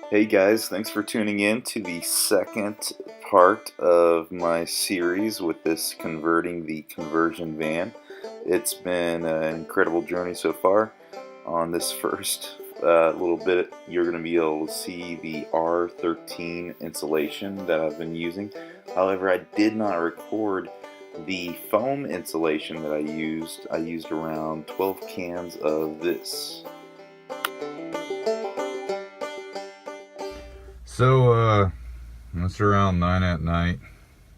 Hey guys, thanks for tuning in to the second part of my series with this converting the conversion van. It's been an incredible journey so far. On this first little bit, you're going to be able to see the R13 insulation that I've been using. However, I did not record the foam insulation that I used. I used around 12 cans of this. So, it's around 9 at night.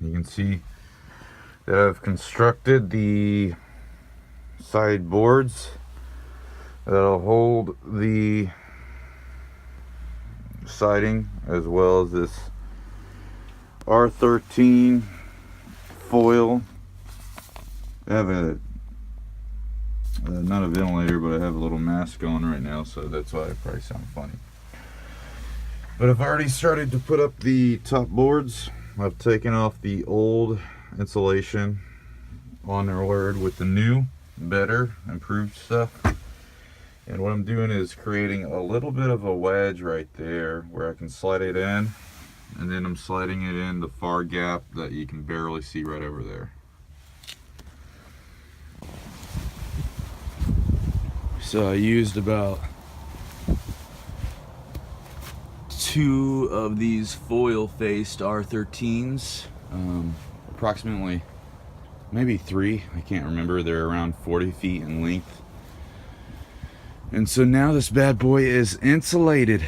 You can see that I've constructed the sideboards that'll hold the siding, as well as this R13 foil. I have not a ventilator, but I have a little mask on right now, so that's why I probably sound funny. But I've already started to put up the top boards. I've taken off the old insulation on their word with the new, better, improved stuff. And what I'm doing is creating a little bit of a wedge right there where I can slide it in. And then I'm sliding it in the far gap that you can barely see right over there. So I used about 2 of these foil-faced R13s, approximately maybe 3, I can't remember. They're around 40 feet in length. And so now this bad boy is insulated.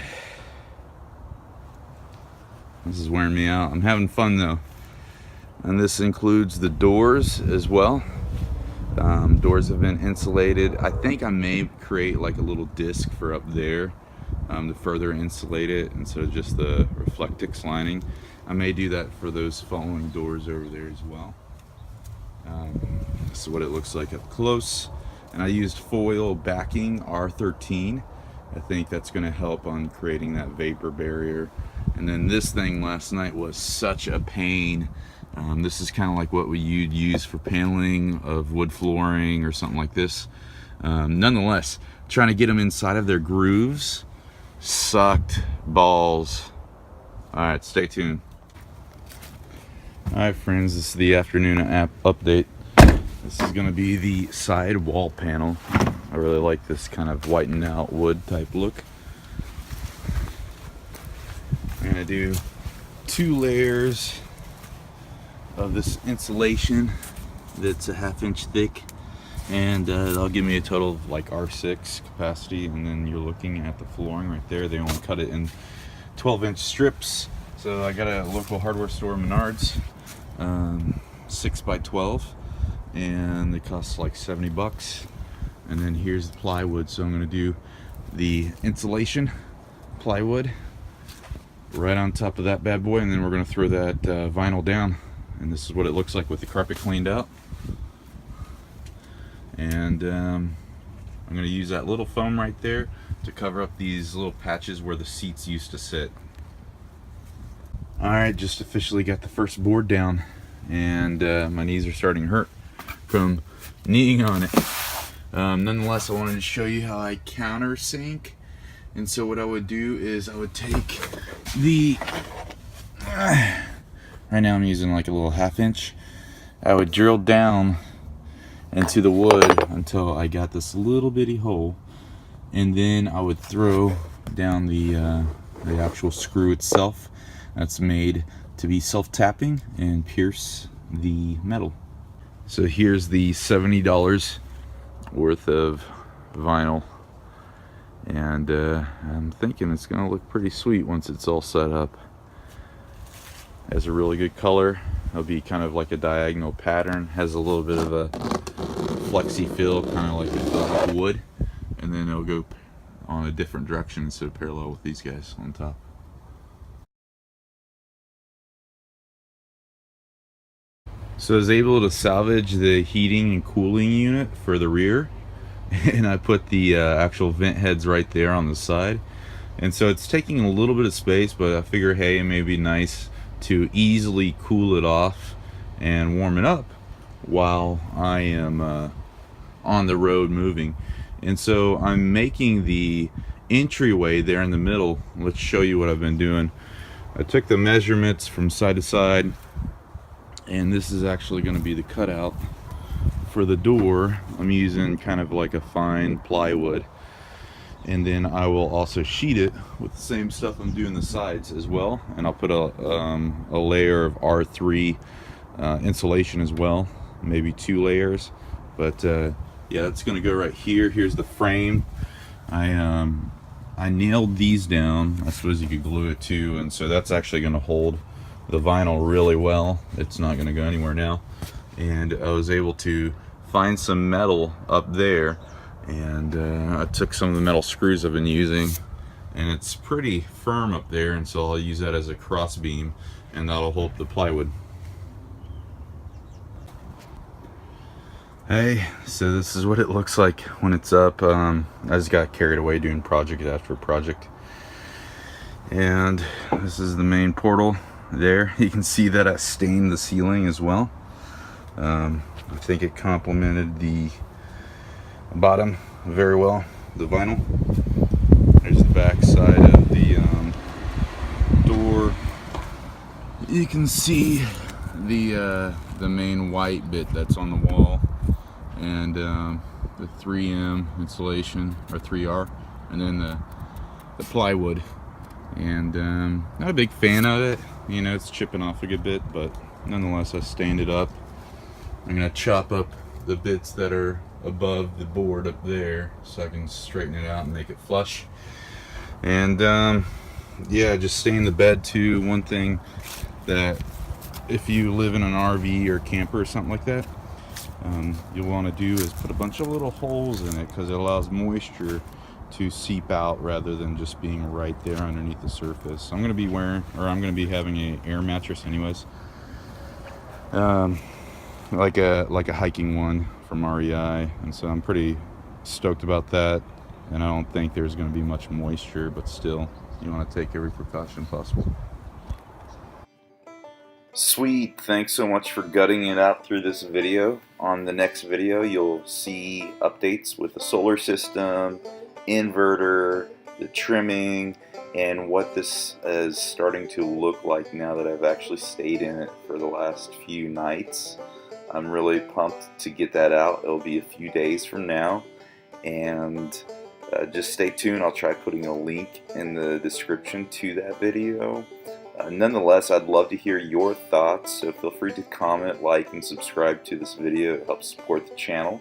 This is wearing me out. I'm having fun though. And this includes the doors as well. Doors have been insulated. I think I may create like a little disc for up there to further insulate it instead of just the Reflectix lining. I may do that for those following doors over there as well. This is what it looks like up close. And I used foil backing R13. I think that's going to help on creating that vapor barrier. And then this thing last night was such a pain. This is kind of like what you'd use for paneling of wood flooring or something like this. Nonetheless, trying to get them inside of their grooves sucked balls. Alright, stay tuned. Alright friends, this is the afternoon app update. This is going to be the side wall panel. I really like this kind of whitened out wood type look. I'm going to do 2 layers of this insulation that's a 1/2 inch thick, and that'll give me a total of like R6 capacity. And then you're looking at the flooring right there. They only cut it in 12-inch strips. So I got a local hardware store, Menards, 6x12, and they cost like 70 bucks. And then here's the plywood. So I'm going to do the insulation plywood right on top of that bad boy, and then we're going to throw that vinyl down. And this is what it looks like with the carpet cleaned out. And I'm going to use that little foam right there to cover up these little patches where the seats used to sit. Alright, just officially got the first board down, and my knees are starting to hurt from kneeing on it. Nonetheless, I wanted to show you how I countersink. And so what I would do is I would take the right now I'm using like a little 1/2 inch. I would drill down into the wood until I got this little bitty hole, and then I would throw down the actual screw itself that's made to be self-tapping and pierce the metal. So here's the $70 worth of vinyl, and I'm thinking it's gonna look pretty sweet once it's all set up. Has a really good color. It'll be kind of like a diagonal pattern. Has a little bit of a flexy feel, kind of like wood, and then it'll go on a different direction instead of parallel with these guys on top. So I was able to salvage the heating and cooling unit for the rear, and I put the actual vent heads right there on the side. And so it's taking a little bit of space, but I figure, hey, it may be nice to easily cool it off and warm it up while I am on the road moving. And so I'm making the entryway there in the middle. Let's show you what I've been doing. I took the measurements from side to side, and this is actually going to be the cutout for the door. I'm using kind of like a fine plywood, and then I will also sheet it with the same stuff I'm doing the sides as well, and I'll put a layer of R3 insulation as well, maybe 2 layers. But yeah, that's going to go right here. Here's the frame. I nailed these down. I suppose you could glue it too, and so that's actually going to hold the vinyl really well. It's not going to go anywhere now. And I was able to find some metal up there, and I took some of the metal screws I've been using, and it's pretty firm up there, and so I'll use that as a cross beam, and that'll hold the plywood. Hey, so this is what it looks like when it's up. I just got carried away doing project after project, and this is the main portal there. You can see that I stained the ceiling as well. I think it complemented the bottom very well, the vinyl. There's the back side of the door. You can see the main white bit that's on the wall, and the 3M insulation, or 3R, and then the plywood. And not a big fan of it, you know, it's chipping off a good bit, but nonetheless I stained it up. I'm gonna chop up the bits that are above the board up there so I can straighten it out and make it flush. And yeah, just stain the bed too. One thing that if you live in an RV or camper or something like that, you'll want to do is put a bunch of little holes in it, because it allows moisture to seep out rather than just being right there underneath the surface. I'm going to be having an air mattress anyways, like a hiking one from REI, and so I'm pretty stoked about that. And I don't think there's going to be much moisture, but still, you want to take every precaution possible. Sweet, thanks so much for gutting it out through this video. On the next video, you'll see updates with the solar system, inverter, the trimming, and what this is starting to look like now that I've actually stayed in it for the last few nights. I'm really pumped to get that out. It'll be a few days from now, and just stay tuned. I'll try putting a link in the description to that video. Nonetheless, I'd love to hear your thoughts, so feel free to comment, like, and subscribe to this video. It helps support the channel.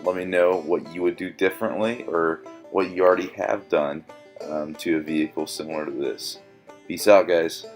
Let me know what you would do differently, or what you already have done to a vehicle similar to this. Peace out, guys.